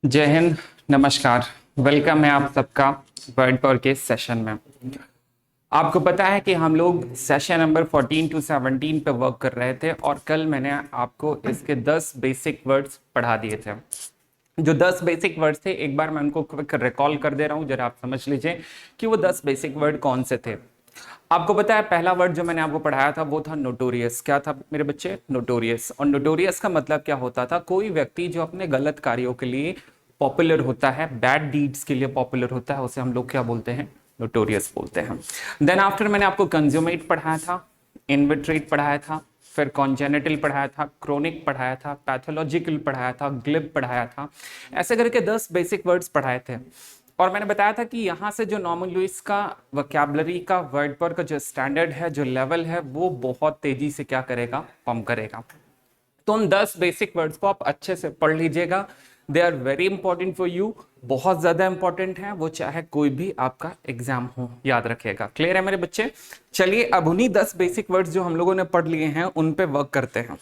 जय हिंद, नमस्कार। वेलकम है आप सबका वर्ड पावर के सेशन में। आपको पता है कि हम लोग सेशन नंबर 14 टू 17 पे वर्क कर रहे थे और कल मैंने आपको इसके 10 बेसिक वर्ड्स पढ़ा दिए थे। जो 10 बेसिक वर्ड्स थे, एक बार मैं उनको क्विक रिकॉल कर दे रहा हूं, जरा आप समझ लीजिए कि वो 10 बेसिक वर्ड कौन से थे। आपको पता है पहला वर्ड जो मैंने आपको पढ़ाया था वो था नोटोरियस। क्या था मेरे बच्चे? नोटोरियस। और नोटोरियस का मतलब क्या होता था? कोई व्यक्ति जो अपने गलत कार्यों के लिए पॉपुलर होता है, बैड डीड्स के लिए पॉपुलर होता है, उसे हम लोग क्या बोलते हैं? नोटोरियस बोलते हैं। देन आफ्टर मैंने आपको कंज्यूमेट पढ़ाया था, इनविट्रेट पढ़ाया था, फिर कॉन्जेनिटल पढ़ाया था, क्रोनिक पढ़ाया था, पैथोलॉजिकल पढ़ाया था, ग्लिब पढ़ाया था। ऐसे करके 10 बेसिक वर्ड्स पढ़ाए थे। और मैंने बताया था कि यहाँ से जो नॉर्मन लुइस का वोकैबुलरी का वर्ड पर का जो स्टैंडर्ड है, जो लेवल है, वो बहुत तेजी से क्या करेगा? पंप करेगा। तो उन 10 बेसिक वर्ड्स को आप अच्छे से पढ़ लीजिएगा। They are very important for you, बहुत ज्यादा इंपॉर्टेंट है वो, चाहे कोई भी आपका एग्जाम हो, याद रखिएगा। क्लियर है मेरे बच्चे? चलिए अब उन्हीं 10 बेसिक वर्ड्स जो हम लोगों ने पढ़ लिए हैं उन पे वर्क करते हैं।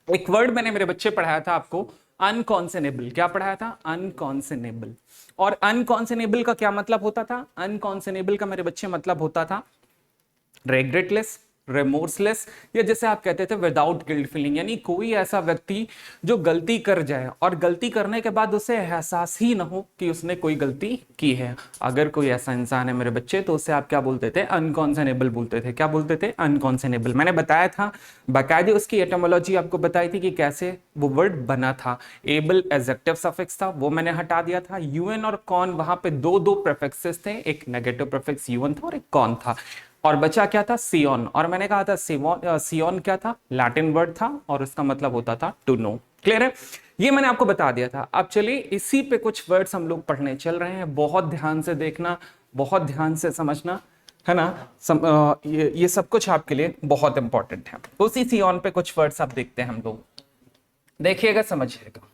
एक वर्ड मैंने मेरे बच्चे पढ़ाया था आपको, अनकॉन्सेनेबल। क्या पढ़ाया था? अनकॉन्सेनेबल। और अनकॉन्सेनेबल का क्या मतलब होता था? अनकॉन्सेनेबल का मेरे बच्चे मतलब होता था रेग्रेटलेस, रिमोर्सलेस, या जैसे आप कहते थे विदाउट गिल्ट फीलिंग। यानी कोई ऐसा व्यक्ति जो गलती कर जाए और गलती करने के बाद उसे एहसास ही ना हो कि उसने कोई गलती की है। अगर कोई ऐसा इंसान है मेरे बच्चे, तो उसे आप क्या बोलते थे? अनकॉन्सेनेबल बोलते थे। क्या बोलते थे? अनकॉन्सेनेबल। मैंने बताया था, बाकायदे उसकी एटोमोलॉजी आपको बताई थी कि कैसे वो वर्ड बना था। एबल एडजेक्टिव सफिक्स था, वो मैंने हटा दिया था। यूएन और कॉन, वहां पे दो दो प्रीफिक्सेस थे, एक नेगेटिव प्रीफिक्स यूएन था और एक कॉन था। और बचा क्या था? सियोन। और मैंने कहा था सियोन क्या था? लैटिन वर्ड था और उसका मतलब होता था टू नो। क्लियर है? ये मैंने आपको बता दिया था। अब चलिए इसी पे कुछ वर्ड्स हम लोग पढ़ने चल रहे हैं। बहुत ध्यान से देखना, बहुत ध्यान से समझना, है ना? ये सब कुछ आपके लिए बहुत इंपॉर्टेंट है। उसी सियोन पे कुछ वर्ड्स आप देखते हैं हम लोग, देखिएगा, समझिएगा।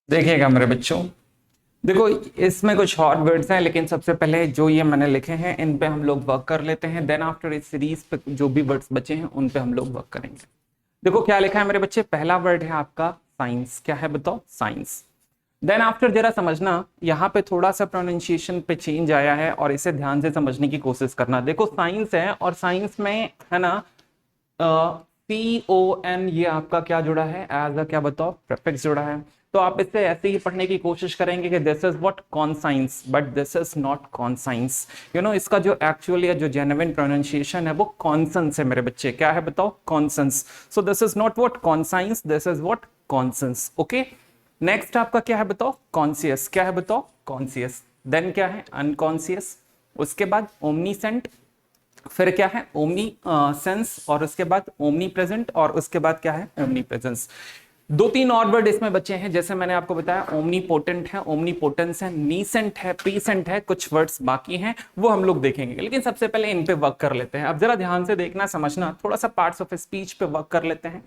देखिएगा मेरे बच्चों, देखो इसमें कुछ और वर्ड्स हैं, लेकिन सबसे पहले जो ये मैंने लिखे हैं इन पे हम लोग वर्क कर लेते हैं। देन आफ्टर इस सीरीज पे जो भी वर्ड्स बचे हैं उन पे हम लोग वर्क करेंगे। देखो क्या लिखा है मेरे बच्चे, पहला वर्ड है आपका साइंस। क्या है बताओ? साइंस। देन आफ्टर जरा समझना, यहाँ पे थोड़ा सा प्रोनाउंसिएशन पे चेंज आया है और इसे ध्यान से समझने की कोशिश करना। देखो साइंस है और साइंस में, है ना, CON, ये आपका क्या जुड़ा है? एज अ क्या बताओ? प्रीफिक्स जुड़ा है। तो आप इससे ऐसे ही पढ़ने की कोशिश करेंगे कि this is what? Conscience, but this is not conscience. You know, इसका जो एक्चुअल या जो जेन्युइन प्रोनाउंसिएशन है वो कॉन्संस है मेरे बच्चे। क्या है बताओ? Conscience. So this is not what? Conscience, this is what? Conscience. Okay. Next आपका क्या है बताओ? कॉन्सियस। क्या है बताओ? कॉन्सियस। देन क्या है? अनकॉन्सियस। उसके बाद ओमनीसेंट, फिर क्या है? ओमनी सेंस, और उसके बाद ओमनी प्रेजेंट, और उसके बाद क्या है? Omni presence. दो तीन और वर्ड इसमें बचे हैं, जैसे मैंने आपको बताया ओमनीपोटेंट है, ओमनीपोटेंस है, नीसेंट है, पीसेंट है, कुछ वर्ड्स बाकी हैं वो हम लोग देखेंगे, लेकिन सबसे पहले इन पे वर्क कर लेते हैं। अब जरा ध्यान से देखना समझना, थोड़ा सा पार्ट्स ऑफ स्पीच पे वर्क कर लेते हैं।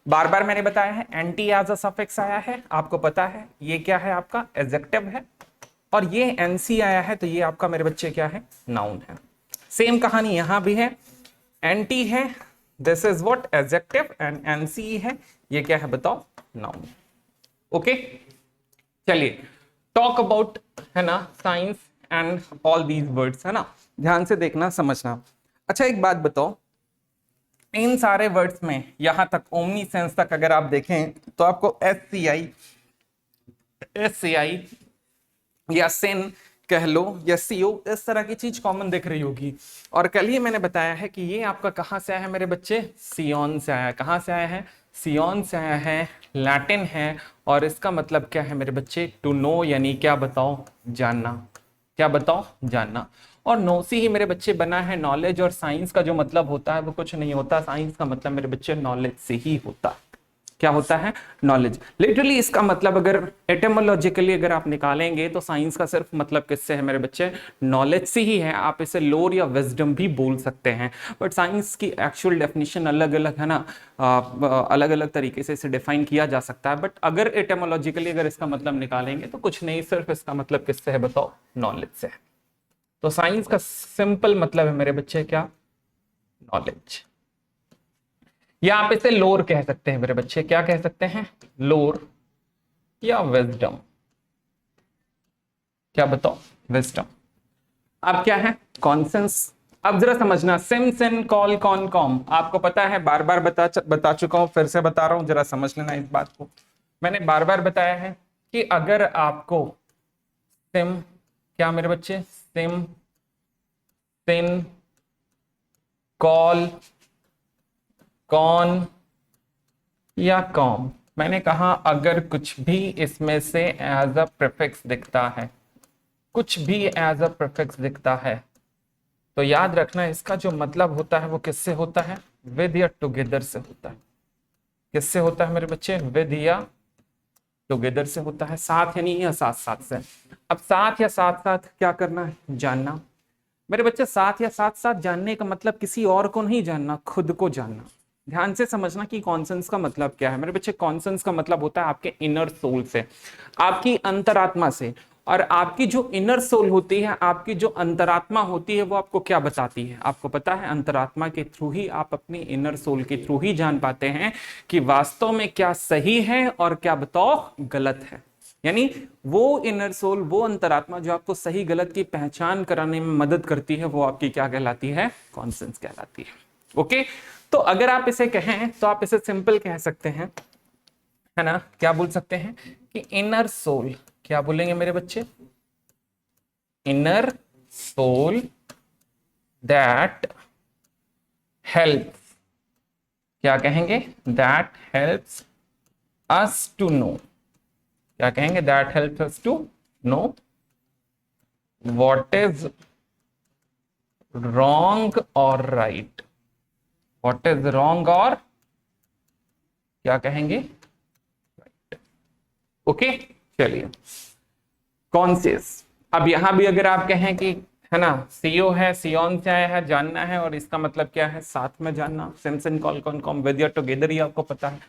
बार बार मैंने बताया है एंटी एज अ सफिक्स आया है, आपको पता है ये क्या है, आपका एडजेक्टिव है, और ये एनसी आया है तो ये आपका मेरे बच्चे क्या है, नाउन है। सेम कहानी यहां भी है, एंटी है, this is what adjective, and NC है, ये क्या है बताओ, नाउन। ओके, चलिए टॉक अबाउट, है ना, science and all these words, है ना, ध्यान से देखना समझना। अच्छा एक बात बताओ, इन सारे वर्ड्स में यहां तक ओमनी सेंस तक अगर आप देखें तो आपको एस सी आई या सिन कह लो या सीओ, इस तरह की चीज कॉमन दिख रही होगी। और कल ही मैंने बताया है कि ये आपका कहां से आया है मेरे बच्चे, सियोन से आया है। कहां से आया है, सियोन से आया है, लैटिन है, और इसका मतलब क्या है मेरे बच्चे, टू नो, यानी क्या बताओ, जानना। क्या बताओ, जानना। और नो से ही मेरे बच्चे बना है नॉलेज, और साइंस का जो मतलब होता है वो कुछ नहीं होता, साइंस का मतलब मेरे बच्चे नॉलेज से ही होता है। क्या होता है, नॉलेज। लिटरली इसका मतलब अगर एटमोलॉजिकली अगर आप निकालेंगे तो साइंस का सिर्फ मतलब किससे है मेरे बच्चे, नॉलेज से ही है। आप इसे लोर या विजडम भी बोल सकते हैं, बट साइंस की एक्चुअल डेफिनेशन अलग अलग है ना, अलग अलग तरीके से इसे डिफाइन किया जा सकता है। बट अगर एटमोलॉजिकली अगर इसका मतलब निकालेंगे तो कुछ नहीं, सिर्फ इसका मतलब किससे है बताओ, नॉलेज से है। तो साइंस का सिंपल मतलब है मेरे बच्चे क्या, नॉलेज, या आप इसे लोर कह सकते हैं मेरे बच्चे, क्या कह सकते हैं, लोर या विजडम। क्या बताओ, विजडम। अब क्या है, कॉन्सेंस। अब जरा समझना, सिम सिन कॉल कॉन कॉम, आपको पता है, बार बार बता चुका हूं, फिर से बता रहा हूं, जरा समझ लेना इस बात को। मैंने बार बार बताया है कि अगर आपको सिम, क्या मेरे बच्चे, सिम सिन कॉल कॉन या कॉम, मैंने कहा अगर कुछ भी इसमें से एज अ प्रीफिक्स दिखता है, कुछ भी एज अ प्रीफिक्स दिखता है, तो याद रखना इसका जो मतलब होता है वो किससे होता है, विद या टुगेदर से होता है। किससे होता है मेरे बच्चे, विद या टुगेदर से होता है, साथ यानी या साथ साथ से। अब साथ या साथ साथ क्या करना है, जानना। मेरे बच्चे साथ या साथ साथ जानने का मतलब किसी और को नहीं जानना, खुद को जानना। ध्यान से समझना कि कॉन्सेंस का मतलब क्या है मेरे बच्चे, कॉन्सेंस का मतलब होता है आपके इनर सोल से, आपकी अंतरात्मा से। और आपकी जो इनर सोल होती है, आपकी जो अंतरात्मा होती है, वो आपको क्या बताती है, आपको पता है, अंतरात्मा के थ्रू ही आप अपनी इनर सोल के थ्रू ही जान पाते हैं कि वास्तव में क्या सही है और क्या बताओ गलत है। यानी वो इनर सोल, वो अंतरात्मा जो आपको सही गलत की पहचान कराने में मदद करती है, वो आपकी क्या कहलाती है, कॉन्सेंस कहलाती है। ओके, तो अगर आप इसे कहें तो आप इसे सिंपल कह सकते हैं, है ना, क्या बोल सकते हैं कि इनर सोल, क्या बोलेंगे मेरे बच्चे, इनर सोल दैट हेल्प्स, क्या कहेंगे, that helps us to know, क्या कहेंगे, that helps us to know what is wrong और राइट, व्हाट इज रॉन्ग और क्या कहेंगे, ओके। चलिए, कॉन्शियस। अब यहां भी अगर आप कहें कि, है ना, सीओ है, सियोन से आया है, जानना है, और इसका मतलब क्या है, साथ में जानना, सिमसन कॉल कॉन कॉम विद या टुगेदर, ही आपको पता है।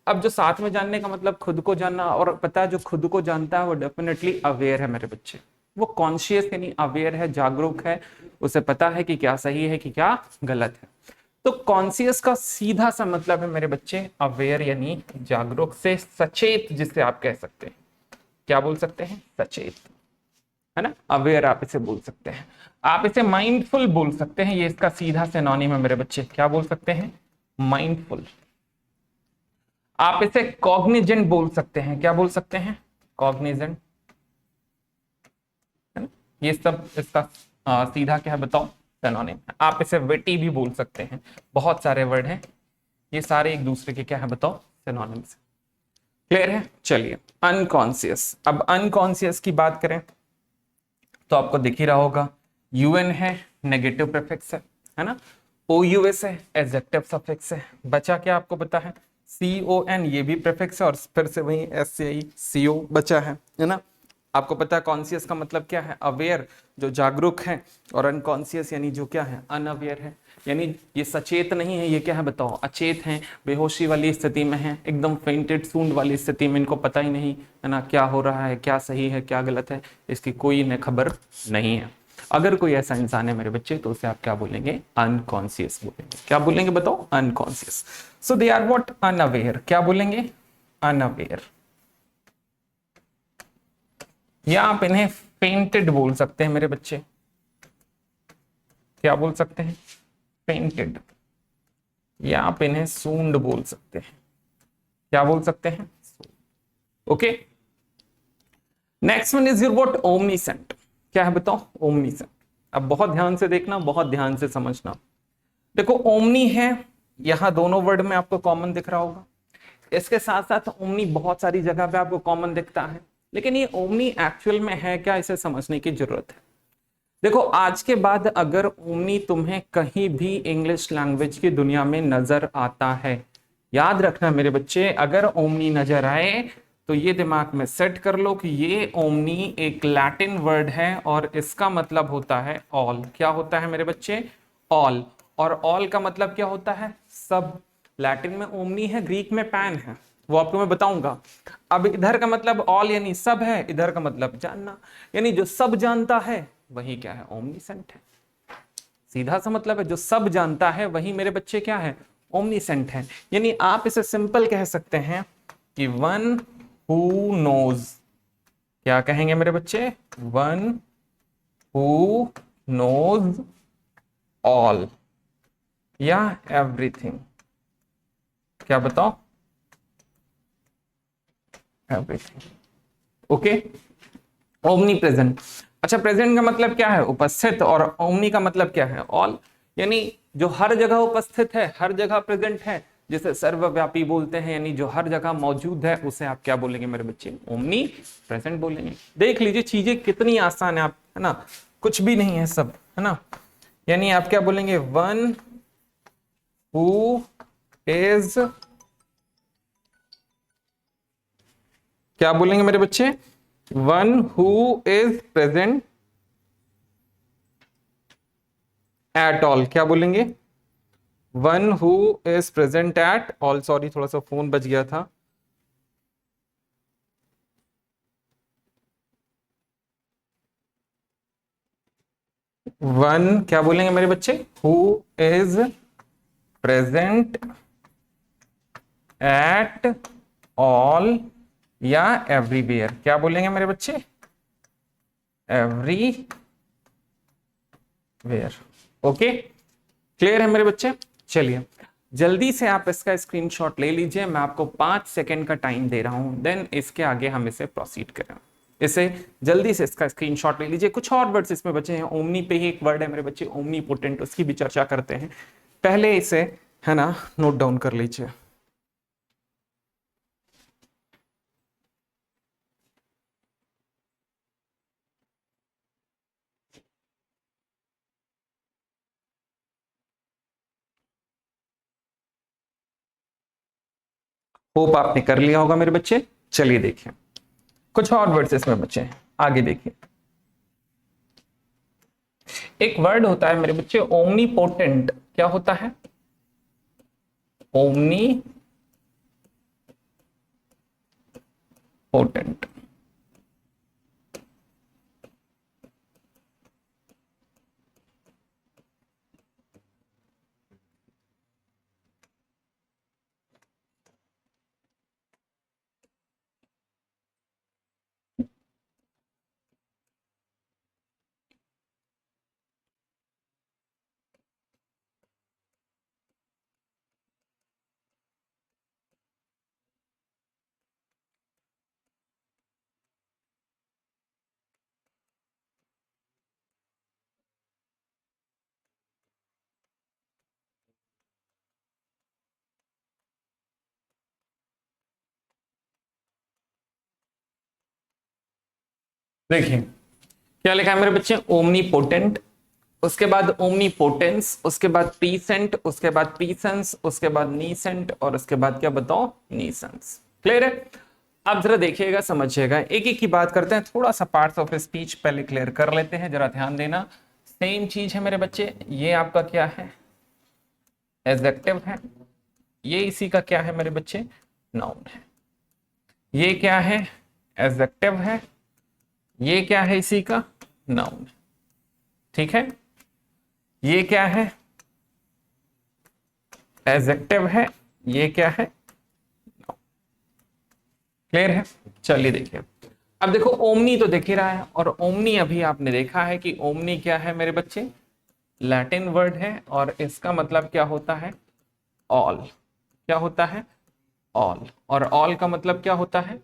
अब जो साथ में जानने का मतलब खुद को जानना, और पता है जो खुद को जानता है वो डेफिनेटली अवेयर है मेरे बच्चे, वो कॉन्शियस यानी अवेयर है, जागरूक है, उसे पता है कि क्या सही है कि क्या गलत है। तो कॉन्शियस का सीधा सा मतलब है मेरे बच्चे अवेयर यानी जागरूक से सचेत, जिसे आप कह सकते हैं, क्या बोल सकते हैं, सचेत, है ना, अवेयर आप इसे बोल सकते हैं। आप इसे माइंडफुल बोल सकते हैं, ये इसका सीधा सिनोनिम है मेरे बच्चे, क्या बोल सकते हैं, माइंडफुल। आप इसे कॉग्निजेंट बोल सकते हैं, क्या बोल सकते हैं, कॉग्निजेंट, है ना, ये सब इसका सीधा क्या है बताओ, सिनोनिम है। आप इसे विटी भी बोल सकते हैं, बहुत सारे वर्ड हैं, ये सारे एक दूसरे के क्या है बताओ, सिनोनिम्स। क्लियर है। चलिए, अनकॉन्शियस। अब अनकॉन्शियस की बात करें तो आपको दिख ही रहा होगा, यूएन है, नेगेटिव प्रीफिक्स है ना, ओयूएस है, एडजेक्टिव सफिक्स है, बचा क्या आपको पता है, CON ये भी प्रीफिक्स है और फिर से वही SAI CO बचा है ना। आपको पता है कॉन्शियस का मतलब क्या है, अवेयर, जो जागरूक है, और अनकॉन्शियस यानी जो क्या है, अनअवेयर है। यानी ये सचेत नहीं है, ये क्या है बताओ, अचेत हैं, बेहोशी वाली स्थिति में है, एकदम फेंटेड सूंड वाली स्थिति में, इनको पता ही नहीं है ना क्या हो रहा है, क्या सही है क्या गलत है, इसकी कोई इन्हें खबर नहीं है। अगर कोई ऐसा इंसान है मेरे बच्चे तो उसे आप क्या बोलेंगे, अनकॉन्शियस बोलेंगे। क्या बोलेंगे बताओ, unconscious. So they are what, unaware. क्या बोलेंगे, अनअवेयर। या आप इन्हें फेंटेड बोल सकते हैं मेरे बच्चे। क्या बोल सकते हैं, फेंटेड। या आप इन्हें सूंड बोल सकते हैं। क्या बोल सकते हैं, okay. Next one is your what, omniscient. क्या है बताओ, ओमनीसेंट। अब बहुत ध्यान से देखना, बहुत ध्यान से समझना। देखो ओमनी है, यहां दोनों वर्ड में आपको कॉमन दिख रहा होगा। इसके साथ साथ ओमनी बहुत सारी जगह पे आपको कॉमन दिखता है, लेकिन ये ओमनी एक्चुअल में है क्या, इसे समझने की जरूरत है। देखो आज के बाद अगर ओमनी तुम्हें कहीं भी इंग्लिश लैंग्वेज की दुनिया में नजर आता है, याद रखना मेरे बच्चे, अगर ओमनी नजर आए तो ये दिमाग में सेट कर लो कि ये ओमनी एक लैटिन वर्ड है और इसका मतलब होता है ऑल। क्या होता है मेरे बच्चे, ऑल। और ऑल का मतलब क्या होता है, सब। लैटिन में ओमनी है, ग्रीक में पैन है, वो आपको मैं बताऊंगा। अब इधर का मतलब ऑल यानी सब है, इधर का मतलब जानना, यानी जो सब जानता है वही क्या है, ओमनीसेंट है। सीधा सा मतलब है, जो सब जानता है वही मेरे बच्चे क्या है, ओमनीसेंट है। यानी आप इसे सिंपल कह सकते हैं कि वन हु नोज। क्या कहेंगे मेरे बच्चे, वन हु नोज ऑल या एवरीथिंग। क्या बताओ, एवरीथिंग, ओके। Omni present. अच्छा प्रेजेंट का मतलब क्या है, उपस्थित, और ओमनी का मतलब क्या है, ऑल। यानी जो हर जगह उपस्थित है, हर जगह प्रेजेंट है, जिसे सर्वव्यापी बोलते हैं, यानी जो हर जगह मौजूद है, उसे आप क्या बोलेंगे मेरे बच्चे, ओमनी प्रेजेंट बोलेंगे। देख लीजिए चीजें कितनी आसान है, आप है ना, कुछ भी नहीं है सब, है ना। यानी आप क्या बोलेंगे, वन हु इज, क्या बोलेंगे मेरे बच्चे, one who is present at all. क्या बोलेंगे, one who is present at all. Sorry थोड़ा सा फोन बज गया था। वन क्या बोलेंगे मेरे बच्चे, who is present at all या एवरीवेयर। क्या बोलेंगे मेरे बच्चे, एवरीवेयर। ओके, क्लियर है मेरे बच्चे। चलिए जल्दी से आप इसका स्क्रीनशॉट ले लीजिए, मैं आपको 5 सेकेंड का टाइम दे रहा हूं, देन इसके आगे हम इसे प्रोसीड करें। इसे जल्दी से इसका स्क्रीनशॉट ले लीजिए। कुछ और वर्ड्स इसमें बचे हैं, ओमनी पे ही एक वर्ड है मेरे बच्चे, ओमनी पोटेंट, उसकी भी चर्चा करते हैं। पहले इसे है ना नोट डाउन कर लीजिए। होप आपने कर लिया होगा मेरे बच्चे। चलिए देखिए कुछ और वर्ड्स इसमें बचे हैं, आगे देखिए। एक वर्ड होता है मेरे बच्चे, ओमनी पोटेंट। क्या होता है, ओमनी पोटेंट। देखिए क्या लिखा है मेरे बच्चे, ओमनी पोटेंट उसके बाद ओमनीपोटेंस, उसके बाद पीसेंट, उसके बाद पीसेंस, उसके बाद नीसेंट, और उसके बाद क्या बताओ, नीसेंस। क्लियर है? अब जरा देखिएगा, समझिएगा, एक एक की बात करते हैं। थोड़ा सा पार्ट्स ऑफ स्पीच पहले क्लियर कर लेते हैं, जरा ध्यान देना। सेम चीज है मेरे बच्चे, ये आपका क्या है, एडजेक्टिव है, ये इसी का क्या है मेरे बच्चे, नाउन है। ये क्या है, एडजेक्टिव है, ये क्या है इसी का, नाउन है। ठीक है, ये क्या है, एडजेक्टिव है, ये क्या है, क्लियर है? चलिए देखिए, अब देखो ओमनी तो दिख ही रहा है, और ओमनी अभी आपने देखा है कि ओमनी क्या है मेरे बच्चे, लैटिन वर्ड है, और इसका मतलब क्या होता है, ऑल। क्या होता है, ऑल। और ऑल का मतलब क्या होता है,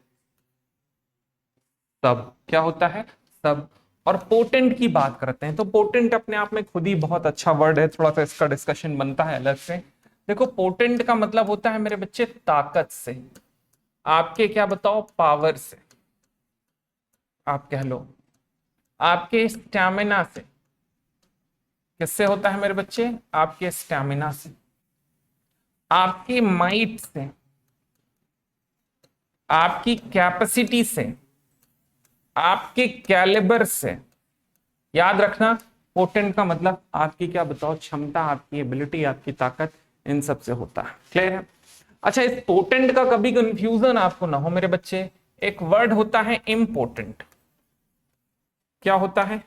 सब। क्या होता है, सब। और पोटेंट की बात करते हैं, तो पोटेंट अपने आप में खुद ही बहुत अच्छा वर्ड है, थोड़ा सा इसका डिस्कशन बनता है अलग से। देखो पोटेंट का मतलब होता है मेरे बच्चे ताकत से, आपके क्या बताओ, पावर से, आप कह लो आपके स्टैमिना से। किससे होता है मेरे बच्चे, आपके स्टैमिना से, आपकी माइट से, आपकी कैपेसिटी से, आपके कैलिबर से। याद रखना, पोटेंट का मतलब आपकी क्या बताओ, क्षमता, आपकी एबिलिटी, आपकी ताकत, इन सब से होता है। क्लियर है? अच्छा, इस पोटेंट का कभी कंफ्यूजन आपको ना हो मेरे बच्चे, एक वर्ड होता है इम्पोर्टेंट। क्या होता है,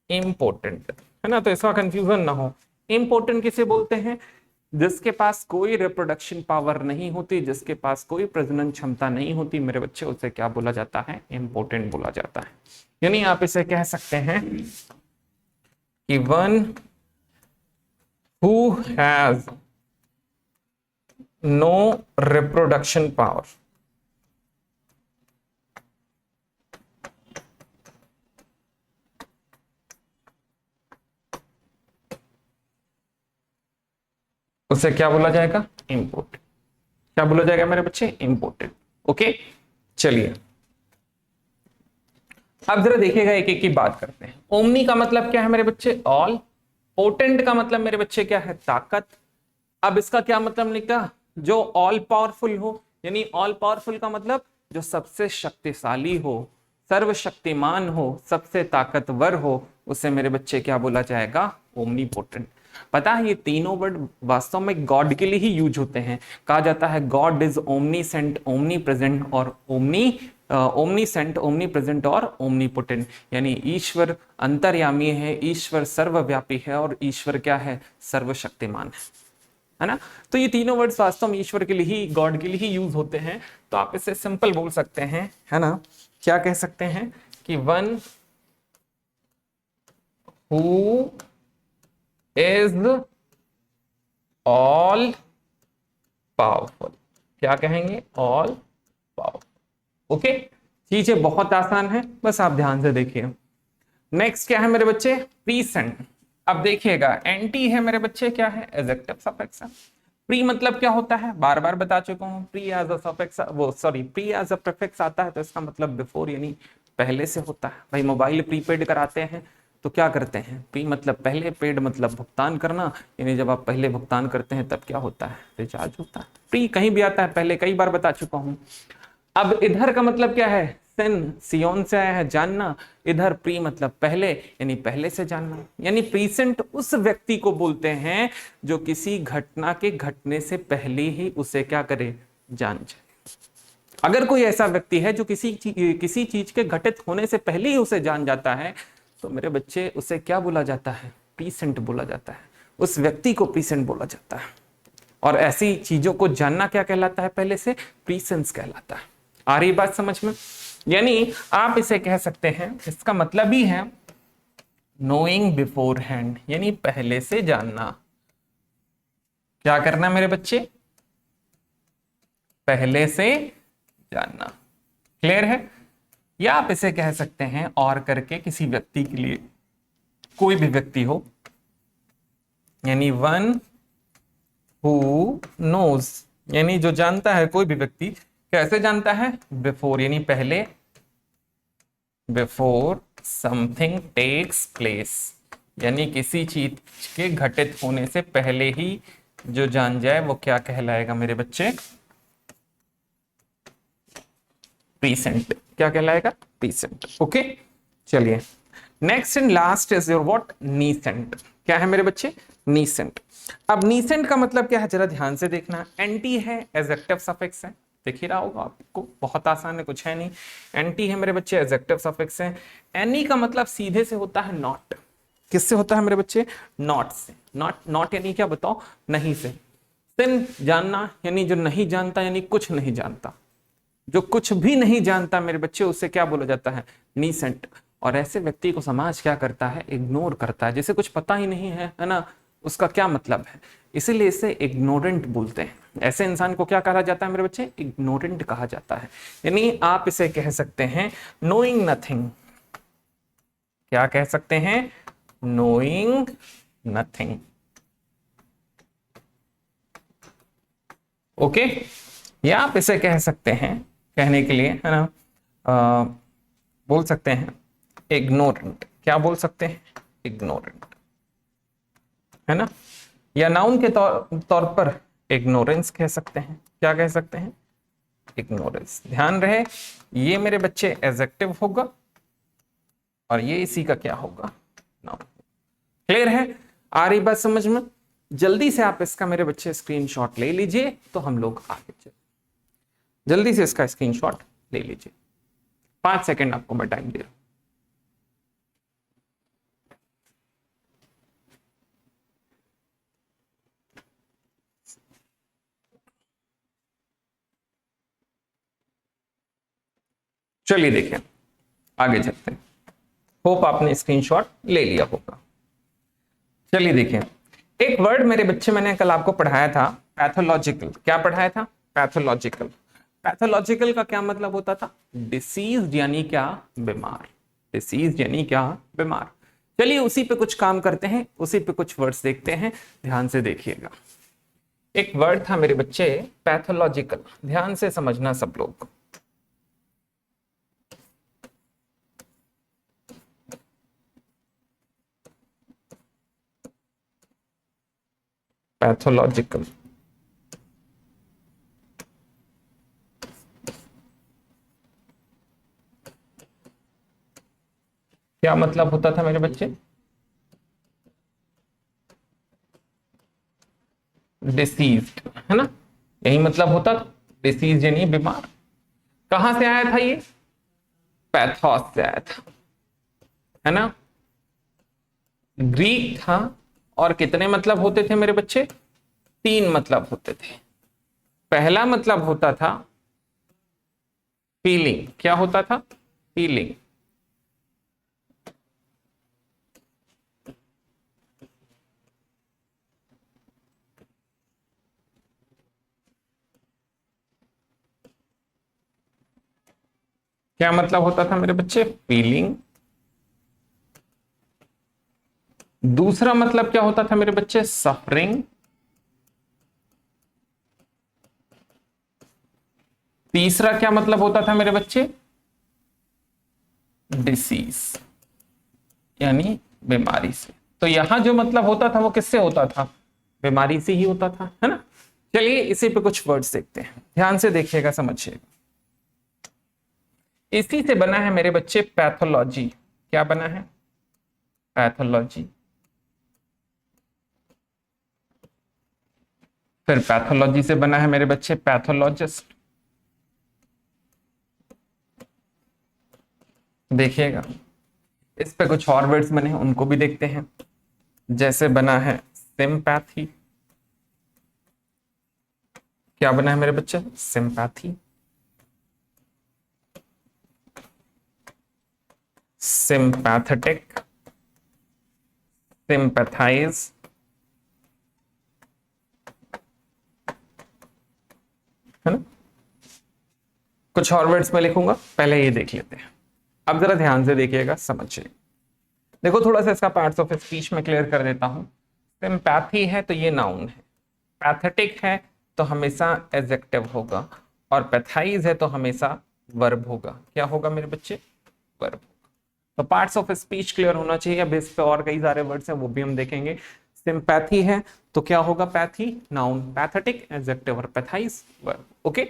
इम्पोर्टेंट, है ना? तो इसका कंफ्यूजन ना हो। इम्पोर्टेंट किसे बोलते हैं, जिसके पास कोई रिप्रोडक्शन पावर नहीं होती, जिसके पास कोई प्रजनन क्षमता नहीं होती मेरे बच्चे, उसे क्या बोला जाता है, इम्पोर्टेंट बोला जाता है। यानी आप इसे कह सकते हैं कि one who has no reproduction power. उसे क्या बोला जाएगा, इम्पोर्टेंट। क्या बोला जाएगा मेरे बच्चे, इम्पोर्टेंट। ओके, चलिए अब जरा देखिएगा, एक एक की बात करते हैं। ओमनी का मतलब क्या है मेरे बच्चे, ऑल। पोटेंट का मतलब मेरे बच्चे क्या है, ताकत। अब इसका क्या मतलब निकला, जो ऑल पावरफुल हो, यानी ऑल पावरफुल का मतलब जो सबसे शक्तिशाली हो, सर्वशक्तिमान हो, सबसे ताकतवर हो, उसे मेरे बच्चे क्या बोला जाएगा, ओमनी पोटेंट। पता है ये तीनों वर्ड वास्तव में गॉड के लिए ही यूज होते हैं। कहा जाता है God is omniscient, omnipresent और ओमनी सेंट, ओमनी प्रेजेंट और ओमनी पोटेंट। यानी ईश्वर अंतर्यामी है, ईश्वर सर्वव्यापी है, और ईश्वर क्या है, सर्वशक्तिमान है ना? तो ये तीनों वर्ड्स वास्तव में ईश्वर के लिए ही, गॉड के लिए ही यूज होते हैं। तो आप इसे सिंपल बोल सकते हैं, है ना? क्या कह सकते हैं कि one who is all powerful. क्या कहेंगे, ऑल पावरफुल। ओके, चीजें बहुत आसान है, बस आप ध्यान से देखिए। नेक्स्ट क्या है मेरे बच्चे, प्रीसेंट। अब देखिएगा, एंटी है मेरे बच्चे, क्या है, एडजेक्टिव सफिक्स है। प्री मतलब क्या होता है, बार बार बता चुका हूं, प्री एज अ सफिक्स, वो sorry, pre as a prefix आता है तो इसका मतलब बिफोर, यानी पहले से होता है। भाई मोबाइल प्रीपेड कराते हैं तो क्या करते हैं, प्री मतलब पहले, पेड मतलब भुगतान करना, यानी जब आप पहले भुगतान करते हैं तब क्या होता है, रिचार्ज होता है। प्री कहीं भी आता है पहले, कई बार बता चुका हूं। अब इधर का मतलब क्या है, सिन, सियोन से आया है, जानना। इधर प्री मतलब पहले, यानी पहले से जानना। यानी प्रीसेंट उस व्यक्ति को बोलते हैं जो किसी घटना के घटने से पहले ही उसे क्या करे, जान जाए। अगर कोई ऐसा व्यक्ति है जो किसी चीज के घटित होने से पहले ही उसे जान जाता है, तो मेरे बच्चे उसे क्या बोला जाता है, प्रीसेंट बोला जाता है। उस व्यक्ति को प्रीसेंट बोला जाता है। और ऐसी चीजों को जानना क्या कहलाता है, पहले से प्रीसेंस कहलाता है। आ रही बात समझ में? यानी आप इसे कह सकते हैं, इसका मतलब ही है नोइंग बिफोर हैंड, यानी पहले से जानना। क्या करना मेरे बच्चे, पहले से जानना। क्लियर है? या आप इसे कह सकते हैं और करके, किसी व्यक्ति के लिए, कोई भी व्यक्ति हो, यानी वन हु नोज, यानी जो जानता है, कोई भी व्यक्ति कैसे जानता है, बिफोर यानी पहले, बिफोर समथिंग टेक्स प्लेस, यानी किसी चीज के घटित होने से पहले ही जो जान जाए वो क्या कहलाएगा मेरे बच्चे? प्रीसेंट। क्या कहलाएगा? प्रीसेंट। ओके, चलिए next and last is your what? Nescient. क्या है मेरे बच्चे? नीसेंट। अब नीसेंट का मतलब क्या है, जरा ध्यान से देखना। एंटी है, एडजेक्टिव सफिक्स है, देख ही रहा होगा आपको, बहुत आसान है, कुछ है नहीं। एंटी है मेरे बच्चे, एडजेक्टिव सफिक्स है। एनी का मतलब सीधे से होता है नॉट। किससे होता है मेरे बच्चे? नॉट से। नॉट, नॉट यानी क्या बताओ? नहीं से। सिन जानना, यानी जो नहीं जानता, यानी कुछ नहीं जानता। जो कुछ भी नहीं जानता मेरे बच्चे, उसे क्या बोला जाता है? नीसेंट। और ऐसे व्यक्ति को समाज क्या करता है? इग्नोर करता है। जैसे कुछ पता ही नहीं है ना, उसका क्या मतलब है, इसीलिए इसे इग्नोरेंट बोलते हैं। ऐसे इंसान को क्या कहा जाता है मेरे बच्चे? इग्नोरेंट कहा जाता है। यानी आप इसे कह सकते हैं नोइंग नथिंग। क्या कह सकते हैं? Knowing nothing. ओके, या आप इसे कह सकते हैं, कहने के लिए है ना, बोल सकते हैं इग्नोरेंट। क्या बोल सकते हैं? इग्नोरेंट, है ना। या नाउन के तौर पर इग्नोरेंस कह सकते हैं। क्या कह सकते हैं? इग्नोरेंस। ध्यान रहे, ये मेरे बच्चे एडजेक्टिव होगा और ये इसी का क्या होगा? नाउन। क्लियर है? आ रही बात समझ में? जल्दी से आप इसका मेरे बच्चे स्क्रीनशॉट ले लीजिए, तो हम लोग आगे चले। जल्दी से इसका स्क्रीनशॉट ले लीजिए, 5 सेकंड आपको मैं टाइम दे रहा हूं। चलिए देखें, आगे चलते हैं। होप आपने स्क्रीनशॉट ले लिया होगा। चलिए देखें, एक वर्ड मेरे बच्चे मैंने कल आपको पढ़ाया था, पैथोलॉजिकल। क्या पढ़ाया था? पैथोलॉजिकल। पैथोलॉजिकल का क्या मतलब होता था? डिसीज यानी क्या? बीमार। डिसीज यानी क्या? बीमार। चलिए उसी पे कुछ काम करते हैं, उसी पे कुछ वर्ड्स देखते हैं, ध्यान से देखिएगा। एक वर्ड था मेरे बच्चे पैथोलॉजिकल, ध्यान से समझना सब लोग। पैथोलॉजिकल क्या मतलब होता था मेरे बच्चे? डिसीज्ड, है ना, यही मतलब होता था। डिसीज यानी बीमार। कहां से आया था ये? पैथोस से आया था, है ना। ग्रीक था और कितने मतलब होते थे मेरे बच्चे? 3 मतलब होते थे। पहला मतलब होता था फीलिंग। क्या होता था? फीलिंग। क्या मतलब होता था मेरे बच्चे? फीलिंग। दूसरा मतलब क्या होता था मेरे बच्चे? सफरिंग। तीसरा क्या मतलब होता था मेरे बच्चे? डिसीज, यानी बीमारी से। तो यहां जो मतलब होता था वो किससे होता था? बीमारी से ही होता था, है ना। चलिए इसी पे कुछ वर्ड्स देखते हैं, ध्यान से देखिएगा, समझिएगा। इसी से बना है मेरे बच्चे पैथोलॉजी। क्या बना है? पैथोलॉजी। फिर पैथोलॉजी से बना है मेरे बच्चे पैथोलॉजिस्ट। देखिएगा, इस पे कुछ और वर्ड्स बने हैं, उनको भी देखते हैं। जैसे बना है सिंपैथी। क्या बना है मेरे बच्चे? सिंपैथी। सिंपैथेटिक, सिंपैथाइज, है ना। कुछ और वर्ड्स में लिखूंगा, पहले ये देख लेते हैं। अब जरा ध्यान से देखिएगा, समझिए। देखो थोड़ा सा इसका पार्ट्स ऑफ स्पीच में क्लियर कर देता हूं। सिंपैथी है तो ये नाउन है, पैथेटिक है तो हमेशा एडजेक्टिव होगा, और पैथाइज है तो हमेशा वर्ब होगा। क्या होगा मेरे बच्चे? वर्ब। तो पार्ट्स ऑफ स्पीच क्लियर होना चाहिए। अब इस पे और कई सारे वर्ड्स हैं वो भी हम देखेंगे। सिंपैथी है तो क्या होगा, पैथी नाउन, पैथेटिक एडजेक्टिव और pathize verb. Okay,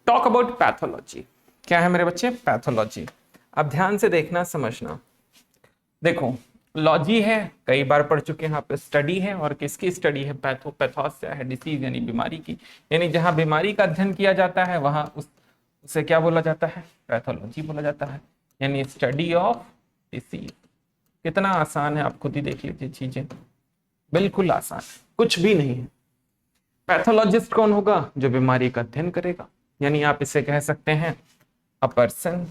talk about pathology. क्या है मेरे बच्चे, पैथोलॉजी। अब ध्यान से देखना समझना। देखो लॉजी है, कई बार पढ़ चुके हैं आप, स्टडी है, और किसकी स्टडी है, पैथोस क्या है, डिसीज यानी बीमारी की। यानी जहां बीमारी का अध्ययन किया जाता है वहां उसे क्या बोला जाता है, पैथोलॉजी बोला जाता है, यानी स्टडी ऑफ डिसीज। कितना आसान है, आप खुद ही देख लीजिए चीजें, बिल्कुल आसान, कुछ भी नहीं है। पैथोलॉजिस्ट कौन होगा, जो बीमारी का अध्ययन करेगा, यानी आप इसे कह सकते हैं अ पर्सन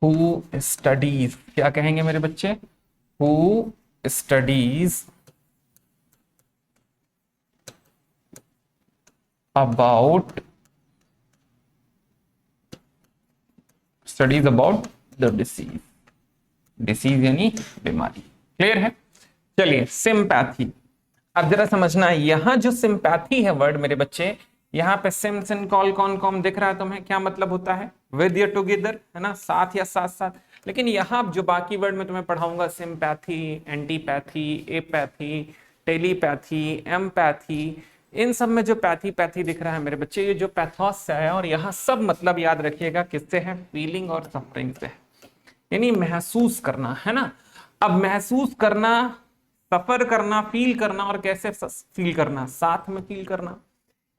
हु स्टडीज, क्या कहेंगे मेरे बच्चे, who studies about the disease, disease यानी बीमारी। क्लियर है। चलिए सिंपैथी, अब जरा समझना है, यहां जो सिंपैथी है वर्ड मेरे बच्चे, यहाँ पे सिम सिन कॉल कौन कौन दिख रहा है तुम्हें, क्या मतलब होता है, विद या टुगेदर, है ना, साथ या साथ साथ। लेकिन यहाँ जो बाकी वर्ड में तुम्हें पढ़ाऊंगा, sympathy, antipathy, apathy, telepathy, empathy, इन सब में जो पैथी पैथी दिख रहा है मेरे बच्चे, ये जो पैथोस से है, और यहाँ सब मतलब याद रखिएगा किससे है, फीलिंग और सफरिंग से है, यानी महसूस करना, है ना। अब महसूस करना, सफर करना, फील करना, और कैसे फील करना, साथ में फील करना।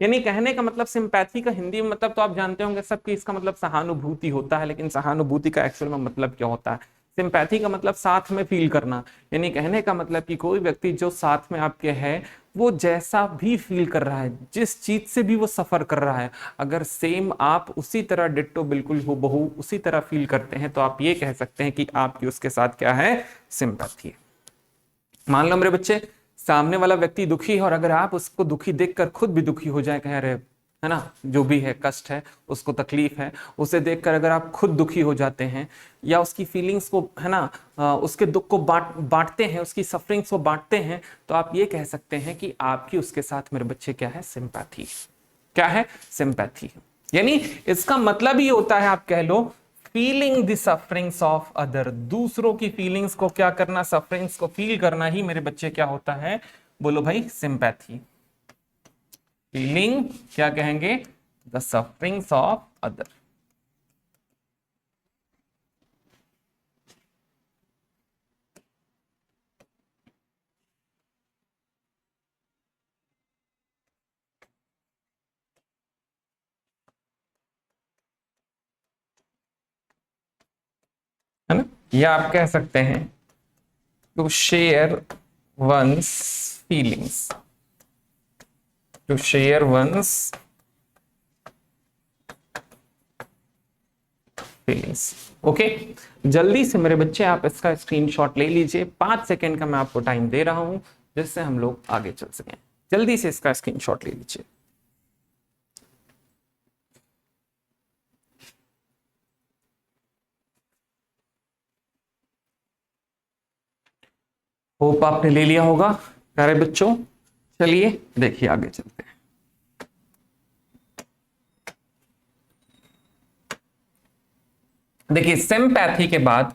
यानी कहने का मतलब सिंपैथी का हिंदी में मतलब तो आप जानते होंगे सबकी, इसका मतलब सहानुभूति होता है, लेकिन सहानुभूति का एक्चुअल में मतलब क्या होता है, सिंपैथी का मतलब साथ में फील करना। यानी कहने का मतलब कि कोई व्यक्ति जो साथ में आपके है, वो जैसा भी फील कर रहा है, जिस चीज से भी वो सफर कर रहा है, अगर सेम आप उसी तरह डिट्टो बिल्कुल हूबहू उसी तरह फील करते हैं, तो आप ये कह सकते हैं कि आपकी उसके साथ क्या है, सिंपैथी। मान लो मेरे बच्चे, सामने वाला व्यक्ति दुखी है, और अगर आप उसको दुखी देखकर खुद भी दुखी हो जाए, कह रहे, है ना, जो भी है कष्ट है, उसको तकलीफ है, उसे देखकर अगर आप खुद दुखी हो जाते हैं, या उसकी फीलिंग्स को, है ना, उसके दुख को बांटते हैं, उसकी सफरिंग्स को बांटते हैं, तो आप ये कह सकते हैं कि आपकी उसके साथ मेरे बच्चे क्या है, सिंपैथी। क्या है, सिंपैथी। यानी इसका मतलब ये होता है, आप कह लो, feeling the sufferings of other, दूसरों की फीलिंग्स को क्या करना, सफरिंग्स को फील करना ही मेरे बच्चे क्या होता है, बोलो भाई, सिंपैथी। फीलिंग क्या कहेंगे, द सफरिंग्स ऑफ अदर। है ना, या आप कह सकते हैं to share one's feelings, to share one's feelings. Okay, जल्दी से मेरे बच्चे आप इसका स्क्रीनशॉट ले लीजिए, 5 सेकेंड का मैं आपको टाइम दे रहा हूं, जिससे हम लोग आगे चल सकें। जल्दी से इसका स्क्रीनशॉट ले लीजिए। होप आपने ले लिया होगा प्यारे बच्चों। चलिए देखिए आगे चलते हैं। देखिए सिंपैथी के बाद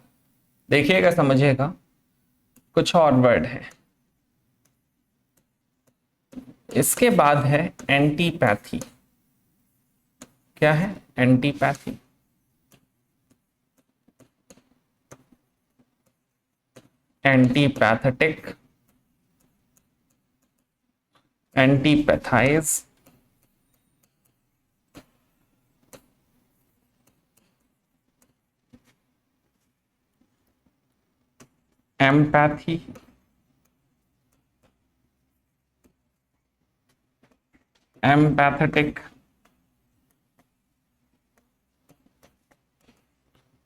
देखिएगा, समझिएगा, कुछ और वर्ड है। इसके बाद है एंटीपैथी। क्या है, antipathy. Antipathetic, antipathize, empathy, empathetic,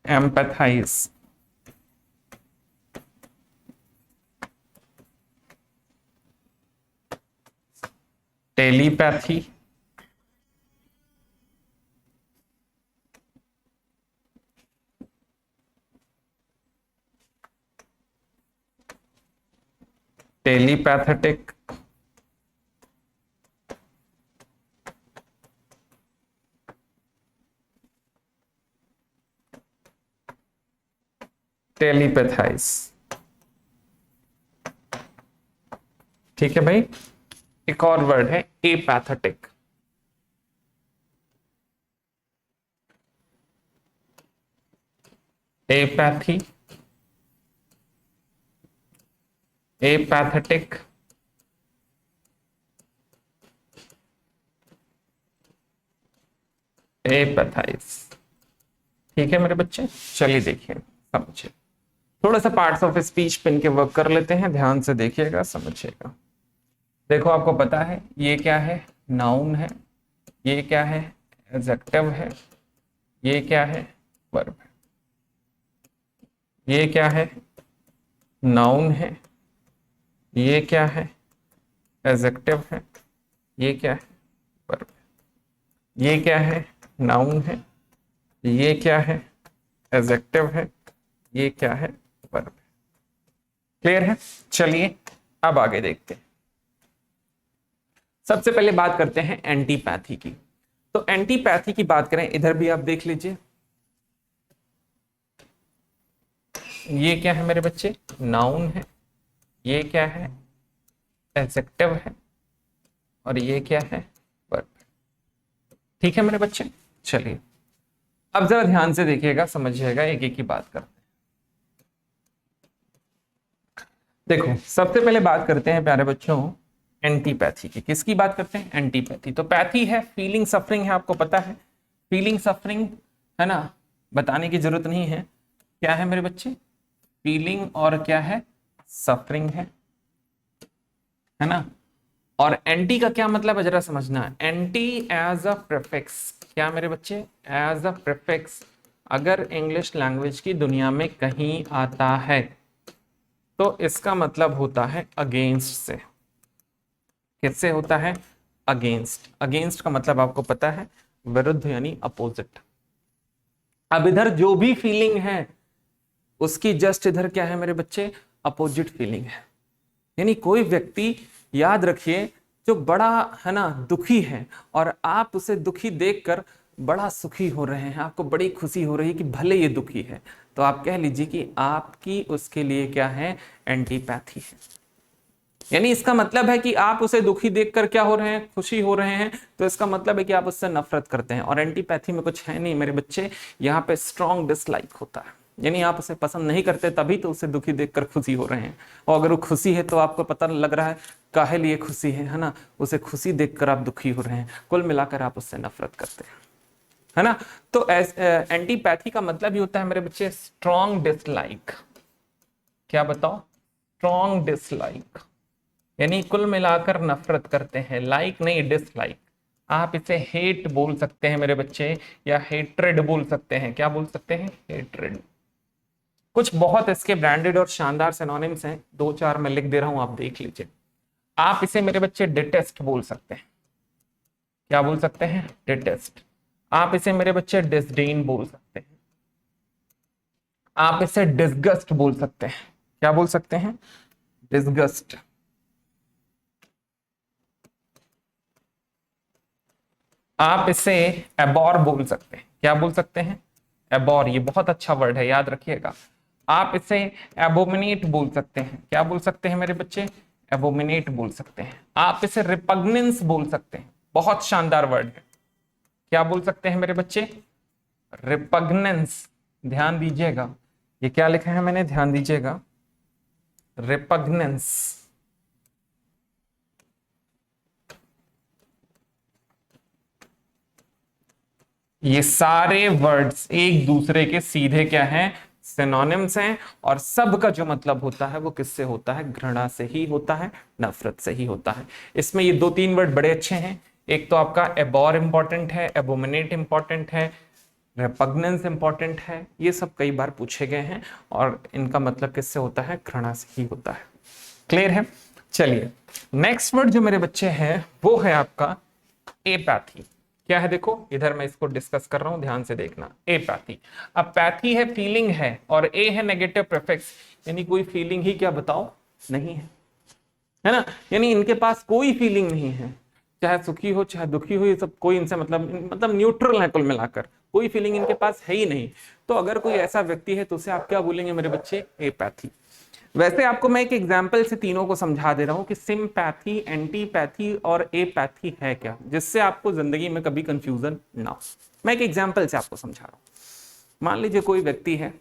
empathize, telepathy, telepathetic, telepathize. ठीक है भाई। एक और वर्ड है एपैथेटिक। एपैथी, एपैथेटिक, एपैथाइज। ठीक है मेरे बच्चे, चलिए देखिए समझिए। थोड़ा सा पार्ट्स ऑफ स्पीच पिन के वर्क कर लेते हैं, ध्यान से देखिएगा समझिएगा। देखो आपको पता है ये क्या है, नाउन है, ये क्या है, एडजेक्टिव है, ये क्या है, वर्ब है। ये क्या है, नाउन है, ये क्या है, एडजेक्टिव है, ये क्या है, वर्ब है। ये क्या है, नाउन है, ये क्या है, एडजेक्टिव है, ये क्या है, वर्ब है। क्लियर है? चलिए अब आगे देखते हैं। सबसे पहले बात करते हैं एंटीपैथी की। तो एंटीपैथी की बात करें, इधर भी आप देख लीजिए। ये क्या है मेरे बच्चे, नाउन है, ये क्या है, एडजेक्टिव है, और ये क्या है, वर्ब। ठीक है मेरे बच्चे, चलिए अब जरा ध्यान से देखिएगा, समझिएगा, एक एक की बात करते हैं। देखो सबसे पहले बात करते हैं प्यारे बच्चों एंटीपैथी की। किसकी बात करते हैं, एंटीपैथी। तो पैथी है फीलिंग सफरिंग है, आपको पता है फीलिंग सफरिंग है ना, बताने की जरूरत नहीं है। क्या है मेरे बच्चे, फीलिंग और क्या है, सफरिंग है ना। और एंटी का क्या मतलब है जरा समझना है। एंटी एज अ प्रीफिक्स, क्या मेरे बच्चे, एज अ प्रीफिक्स अगर इंग्लिश लैंग्वेज की दुनिया में कहीं आता है तो इसका मतलब होता है अगेंस्ट से। किससे होता है, अगेंस्ट। अगेंस्ट का मतलब आपको पता है विरुद्ध यानी अपोजिट। अब इधर जो भी फीलिंग है उसकी जस्ट इधर क्या है मेरे बच्चे, अपोजिट फीलिंग है। यानी कोई व्यक्ति, याद रखिए, जो बड़ा है ना दुखी है और आप उसे दुखी देखकर बड़ा सुखी हो रहे हैं, आपको बड़ी खुशी हो रही है कि भले ये दुखी है, तो आप कह लीजिए कि आपकी उसके लिए क्या है, एंटीपैथी है। यानी इसका मतलब है कि आप उसे दुखी देखकर क्या हो रहे हैं, खुशी हो रहे हैं, तो इसका मतलब है कि आप उससे नफरत करते हैं। और एंटीपैथी में कुछ है नहीं मेरे बच्चे, यहाँ पे स्ट्रॉन्ग डिसलाइक होता है। यानी आप उसे पसंद नहीं करते, तभी तो उसे दुखी देखकर खुशी हो रहे हैं। और अगर वो खुशी है तो आपको पता लग रहा है काहे लिए खुशी है ना, उसे खुशी देखकर आप दुखी हो रहे हैं। कुल मिलाकर आप उससे नफरत करते हैं, है ना। तो एंटीपैथी का मतलब ही होता है मेरे बच्चे स्ट्रॉन्ग डिसलाइक। क्या बताओ, स्ट्रॉन्ग डिसलाइक, यानी कुल मिलाकर नफरत करते हैं। लाइक नहीं, डिसलाइक। आप इसे हेट बोल सकते हैं मेरे बच्चे, या हेट्रेड बोल सकते हैं। क्या बोल सकते हैं, हेट्रेड। कुछ बहुत इसके ब्रांडेड और शानदार सिनोनिम्स हैं, दो चार मैं लिख दे रहा हूं, आप देख लीजिए। आप इसे मेरे बच्चे डिटेस्ट बोल सकते हैं। क्या बोल सकते हैं, डिटेस्ट। आप इसे मेरे बच्चे डिसडेन बोल सकते हैं। आप इसे डिसगस्ट बोल सकते हैं। क्या बोल सकते हैं, डिसगस्ट। आप इसे एबॉर बोल सकते हैं। क्या बोल सकते हैं, एबॉर। ये बहुत अच्छा वर्ड है, याद रखिएगा। आप इसे एबोमिनेट बोल सकते हैं। क्या बोल सकते हैं मेरे बच्चे, एबोमिनेट बोल सकते हैं। आप इसे रिपग्नेंस बोल सकते हैं, बहुत शानदार वर्ड है। क्या बोल सकते हैं मेरे बच्चे, रिपग्नेंस। ध्यान दीजिएगा, ये क्या लिखा है मैंने, ध्यान दीजिएगा, रिपग्नेंस। ये सारे वर्ड्स एक दूसरे के सीधे क्या हैं, सिनोनिम्स हैं। और सब का जो मतलब होता है वो किससे होता है, घृणा से ही होता है, नफरत से ही होता है। इसमें ये दो तीन वर्ड बड़े अच्छे हैं। एक तो आपका एबॉर इंपॉर्टेंट है, एबोमिनेट इंपॉर्टेंट है, रेपग्नेंस इंपॉर्टेंट है। ये सब कई बार पूछे गए हैं और इनका मतलब किससे होता है, घृणा से ही होता है। क्लियर है? चलिए नेक्स्ट वर्ड जो मेरे बच्चे हैं वो है आपका एपैथी। क्या है, देखो इधर मैं इसको डिस्कस कर रहा हूं, ध्यान से देखना। एपैथी, अब पैथी है फीलिंग है, और ए है नेगेटिव प्रीफिक्स, यानी कोई फीलिंग ही क्या बताओ नहीं है ना। यानी इनके पास कोई फीलिंग नहीं है, चाहे सुखी हो चाहे दुखी हो, ये सब कोई इनसे मतलब न्यूट्रल है कुल मिलाकर। कोई फीलिंग इनके पास है ही नहीं। तो अगर कोई ऐसा व्यक्ति है तो उसे आप क्या बोलेंगे मेरे बच्चे? एपैथी। वैसे आपको मैं एक एग्जाम्पल से तीनों को समझा दे रहा हूं कि सिम्पैथी, एंटीपैथी और एपैथी है क्या, जिससे आपको जिंदगी में कभी कंफ्यूजन ना हो। मैं एक एग्जाम्पल से आपको समझा रहा हूं। मान लीजिए कोई व्यक्ति है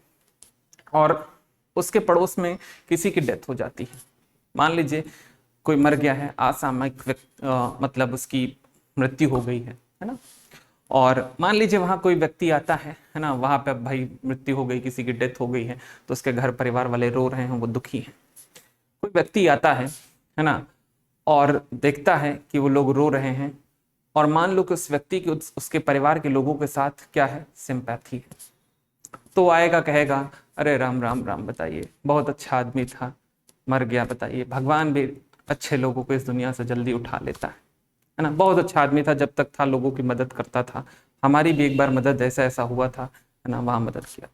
और उसके पड़ोस में किसी की डेथ हो जाती है। मान लीजिए कोई मर गया है, असामयिक मतलब उसकी मृत्यु हो गई है ना। और मान लीजिए वहां कोई व्यक्ति आता है ना, वहां पे भाई मृत्यु हो गई, किसी की डेथ हो गई है, तो उसके घर परिवार वाले रो रहे हैं, वो दुखी हैं। कोई व्यक्ति आता है ना, और देखता है कि वो लोग रो रहे हैं, और मान लो कि उस व्यक्ति की उसके परिवार के लोगों के साथ क्या है? सिंपैथी है। तो आएगा, कहेगा अरे राम राम राम, बताइए बहुत अच्छा आदमी था, मर गया, बताइए भगवान भी अच्छे लोगों को इस दुनिया से जल्दी उठा लेता है ना, बहुत अच्छा आदमी था, जब तक था लोगों की मदद करता था, हमारी भी एक बार मदद ऐसा ऐसा हुआ था, है ना, वहां मदद किया था।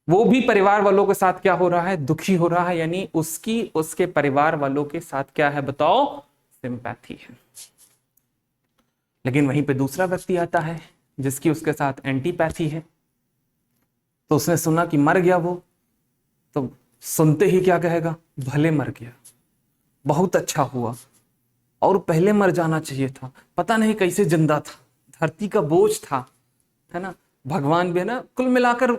वो भी परिवार वालों के साथ क्या हो रहा है? दुखी हो रहा है, यानी उसकी उसके परिवार वालों के साथ क्या है बताओ? सिंपैथी है। लेकिन वहीं पे दूसरा व्यक्ति आता है जिसकी उसके साथ एंटीपैथी है। तो उसने सुना कि मर गया वो, तो सुनते ही क्या कहेगा? भले मर गया, बहुत अच्छा हुआ, और पहले मर जाना चाहिए था, पता नहीं कैसे जिंदा था, धरती का बोझ था, है ना, भगवान भी है ना, कुल मिलाकर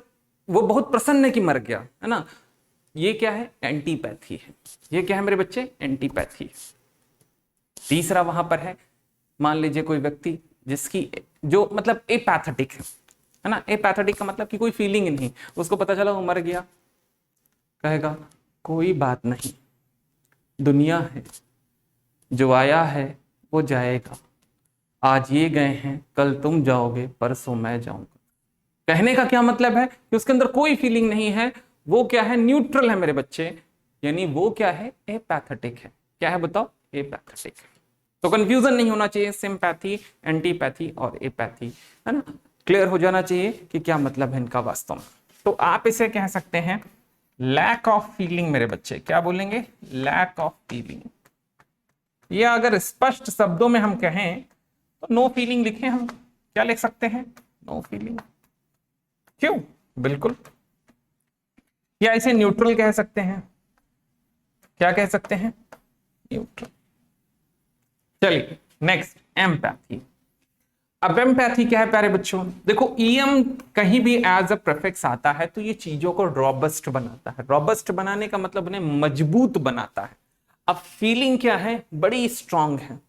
वो बहुत प्रसन्न है कि मर गया, है ना। ये क्या है? एंटीपैथी है। ये क्या है मेरे बच्चे? एंटीपैथी। तीसरा वहां पर है, मान लीजिए कोई व्यक्ति जिसकी जो मतलब एपैथेटिक है ना। एपैथेटिक का मतलब कि कोई फीलिंग नहीं, उसको पता चला वो मर गया, कहेगा कोई बात नहीं, दुनिया है, जो आया है वो जाएगा, आज ये गए हैं, कल तुम जाओगे, परसों मैं जाऊंगा। कहने का क्या मतलब है कि उसके अंदर कोई फीलिंग नहीं है, वो क्या है? न्यूट्रल है मेरे बच्चे, यानी वो क्या है? एपैथेटिक है। क्या है बताओ? एपैथेटिक। तो कंफ्यूजन नहीं होना चाहिए सिंपैथी, एंटीपैथी और एपैथी, है ना। क्लियर हो जाना चाहिए कि क्या मतलब है इनका वास्तव में। तो आप इसे कह सकते हैं लैक ऑफ फीलिंग मेरे बच्चे। क्या बोलेंगे? Lack of feeling. या अगर स्पष्ट शब्दों में हम कहें तो नो फीलिंग लिखें हम। क्या लिख सकते हैं? No feeling. क्यों? बिल्कुल। या इसे न्यूट्रल कह सकते हैं। क्या कह सकते हैं? न्यूट्रल। चलिए नेक्स्ट, एम्पैथी। अब एम्पैथी क्या है प्यारे बच्चों? देखो, ईएम कहीं भी एज अ प्रीफिक्स आता है तो ये चीजों को रॉबस्ट बनाता है। रॉबस्ट बनाने का मतलब उन्हें मजबूत बनाता है। अब फीलिंग क्या है? बड़ी स्ट्रांग है,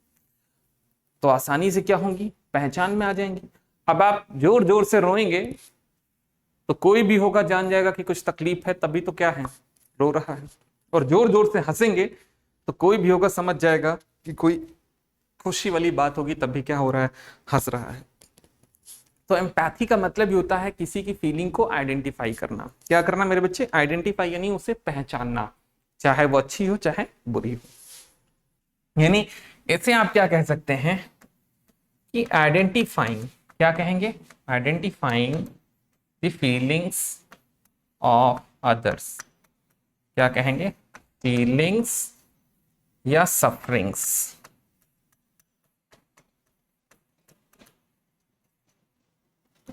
तो आसानी से क्या होंगी? पहचान में आ जाएंगी। अब आप जोर जोर से रोएंगे तो कोई भी होगा जान जाएगा कि कुछ तकलीफ है, तभी तो क्या है? रो रहा है। और जोर जोर से हंसेंगे तो कोई भी होगा समझ जाएगा कि कोई खुशी वाली बात होगी, तभी क्या हो रहा है? हंस रहा है। तो एम्पैथी का मतलब ये होता है किसी की फीलिंग को आइडेंटिफाई करना। क्या करना मेरे बच्चे? आइडेंटिफाई, यानी उसे पहचानना, चाहे वो अच्छी हो चाहे बुरी हो। यानी इसे आप क्या कह सकते हैं कि आइडेंटिफाइंग, क्या कहेंगे? Identifying the feelings of others. क्या कहेंगे? फीलिंग्स या सफरिंग्स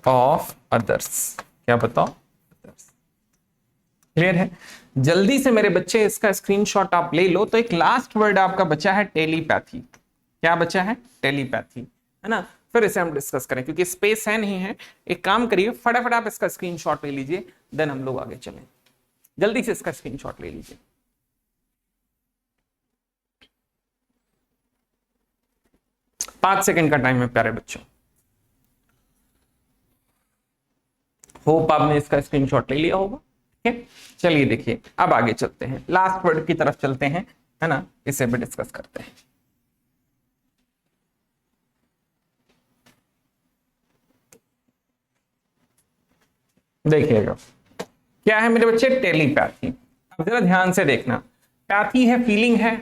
ऑफ अदर्स। क्या बताओ? क्लियर है? जल्दी से मेरे बच्चे इसका स्क्रीनशॉट आप ले लो। तो एक लास्ट वर्ड आपका बचा है टेलीपैथी। क्या बचा है? टेलीपैथी, है ना। फिर इसे हम डिस्कस करें क्योंकि स्पेस है नहीं है। एक काम करिए, फटाफट आप इसका स्क्रीनशॉट ले लीजिए, देन हम लोग आगे चलें। जल्दी से इसका स्क्रीनशॉट ले लीजिए। पांच सेकंड का टाइम है प्यारे बच्चों। होप आपने इसका स्क्रीनशॉट ले लिया होगा। ठीक है, चलिए देखिए अब आगे चलते हैं, लास्ट वर्ड की तरफ चलते हैं, है ना, इसे भी डिस्कस करते हैं। देखिएगा क्या है मेरे बच्चे? टेलीपैथी। अब जरा ध्यान से देखना, पैथी है, फीलिंग है।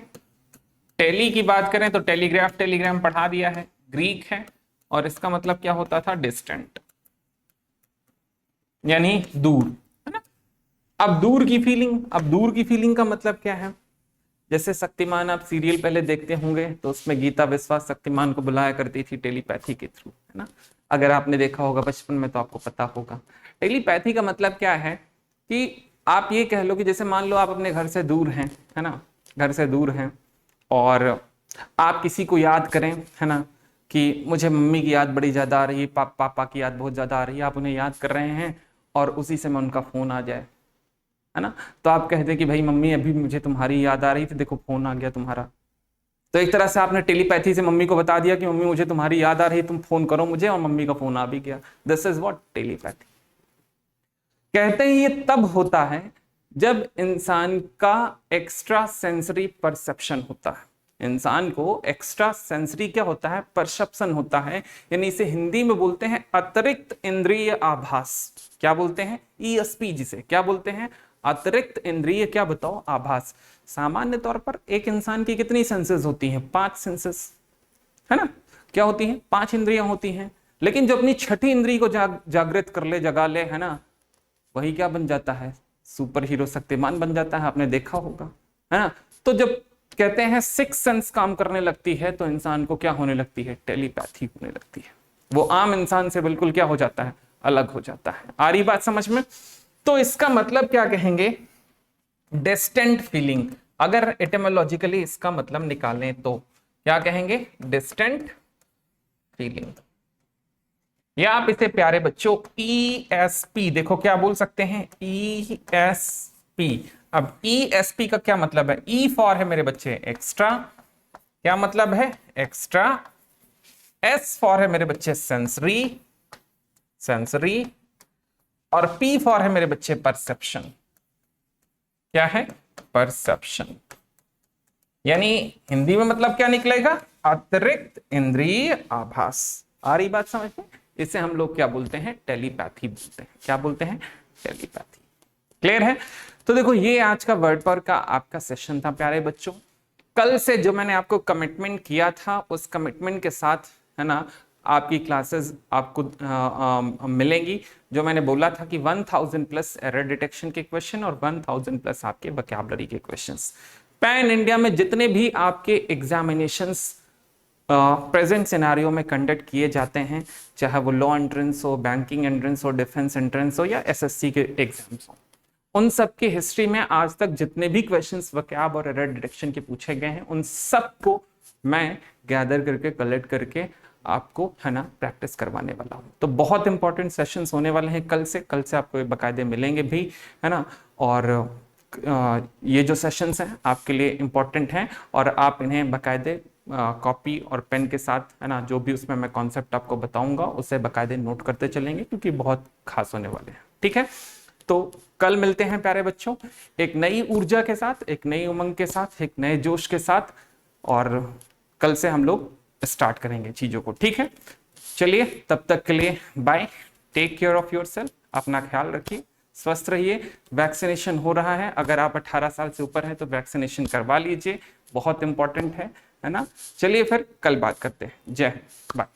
टेली की बात करें तो टेलीग्राफ, टेलीग्राम पढ़ा दिया है, ग्रीक है, और इसका मतलब क्या होता था? डिस्टेंट, यानी दूर, है ना। अब दूर की फीलिंग, अब दूर की फीलिंग का मतलब क्या है? जैसे शक्तिमान, आप सीरियल पहले देखते होंगे तो उसमें गीता विश्वास शक्तिमान को बुलाया करती थी टेलीपैथी के थ्रू, है ना। अगर आपने देखा होगा बचपन में तो आपको पता होगा। टेलीपैथी का मतलब क्या है कि आप ये कह लो कि जैसे मान लो आप अपने घर से दूर हैं, है ना, घर से दूर हैं और आप किसी को याद करें, है ना, कि मुझे मम्मी की याद बड़ी ज़्यादा आ रही है, पापा की याद बहुत ज़्यादा आ रही है, आप उन्हें याद कर रहे हैं और उसी समय उनका फ़ोन आ जाए, है ना, तो आप कहते कि भाई मम्मी अभी मुझे तुम्हारी याद आ रही थी, देखो फ़ोन आ गया तुम्हारा। तो एक तरह से आपने टेलीपैथी से मम्मी को बता दिया कि मम्मी मुझे तुम्हारी याद आ रही है, तुम फ़ोन करो मुझे, और मम्मी का फ़ोन आ भी गया। This is what telepathy. कहते हैं ये तब होता है जब इंसान का एक्स्ट्रा सेंसरी परसेप्शन होता है। इंसान को एक्स्ट्रा सेंसरी क्या होता है? परसेप्शन होता है, यानी इसे हिंदी में बोलते हैं अतिरिक्त इंद्रिय आभास। क्या बोलते हैं? ईएसपी, जिसे क्या बोलते हैं? अतिरिक्त इंद्रिय, क्या बताओ? आभास। सामान्य तौर पर एक इंसान की कितनी सेंसेस होती हैं? 5 सेंसेस, है ना। क्या होती हैं? 5 इंद्रियां होती हैं। लेकिन जो अपनी छठी इंद्रिय को जागृत कर ले, जगा ले, है ना, वही क्या बन जाता है? सुपर हीरो, शक्तिमान बन जाता है। आपने देखा होगा, है ना। तो जब कहते हैं 6 सेंस काम करने लगती है तो इंसान को क्या होने लगती है? टेलीपैथी होने लगती है। वो आम इंसान से बिल्कुल क्या हो जाता है? अलग हो जाता है। आ रही बात समझ में? तो इसका मतलब क्या कहेंगे? Distant feeling. अगर एटिमोलॉजिकली इसका मतलब निकालें तो क्या कहेंगे? डिस्टेंट फीलिंग, या आप इसे प्यारे बच्चों ESP, देखो क्या बोल सकते हैं? ESP। अब ESP का क्या मतलब है? E फॉर है मेरे बच्चे एक्स्ट्रा, क्या मतलब है? एक्स्ट्रा। S फॉर है मेरे बच्चे सेंसरी, सेंसरी। और P फॉर है मेरे बच्चे परसेप्शन। क्या है? परसेप्शन। यानी हिंदी में मतलब क्या निकलेगा? अतिरिक्त इंद्रिय आभास। आ रही बात समझ में? इसे हम लोग क्या बोलते हैं? टेलीपैथी बोलते हैं। क्या बोलते हैं? टेलीपैथी। क्लियर है? तो देखो ये आज का वर्ड पावर का आपका सेशन था प्यारे बच्चों। कल से जो मैंने आपको कमिटमेंट किया था उस कमिटमेंट के साथ, है ना, आपकी क्लासेस आपको मिलेंगी। जो मैंने बोला था कि 1000 प्लस एरर डिटेक्शन के क्वेश्चन और 1000 प्लस आपके वोकैबुलरी के क्वेश्चंस पैन इंडिया में जितने भी आपके एग्जामिनेशंस प्रेजेंट सिनारियो में कंडक्ट किए जाते हैं, चाहे वो लॉ एंट्रेंस हो, बैंकिंग एंट्रेंस हो, डिफेंस एंट्रेंस हो या एसएससी के एग्जाम्स हो, उन सब की हिस्ट्री में आज तक जितने भी क्वेश्चंस वोकैब और एरर डिटेक्शन के पूछे गए हैं उन सबको मैं गैदर करके, कलेक्ट करके आपको, है ना, प्रैक्टिस करवाने वाला हूँ। तो बहुत इंपॉर्टेंट सेशंस होने वाले हैं कल से आपको बकायदे मिलेंगे भी, है ना। और ये जो सेशंस हैं आपके लिए इंपॉर्टेंट हैं और आप इन्हें बकायदे कॉपी और पेन के साथ, है ना, जो भी उसमें मैं कॉन्सेप्ट आपको बताऊंगा उसे बकायदे नोट करते चलेंगे क्योंकि बहुत खास होने वाले हैं। ठीक है, तो कल मिलते हैं प्यारे बच्चों, एक नई ऊर्जा के साथ, एक नई उमंग के साथ, एक नए जोश के साथ, और कल से हम लोग स्टार्ट करेंगे चीजों को। ठीक है, चलिए तब तक के लिए bye, take care of yourself, अपना ख्याल रखिए, स्वस्थ रहिए। वैक्सीनेशन हो रहा है, अगर आप 18 साल से ऊपर हैं तो वैक्सीनेशन करवा लीजिए, बहुत इंपॉर्टेंट है ना। चलिए फिर कल बात करते हैं। जय हिंद, बाय।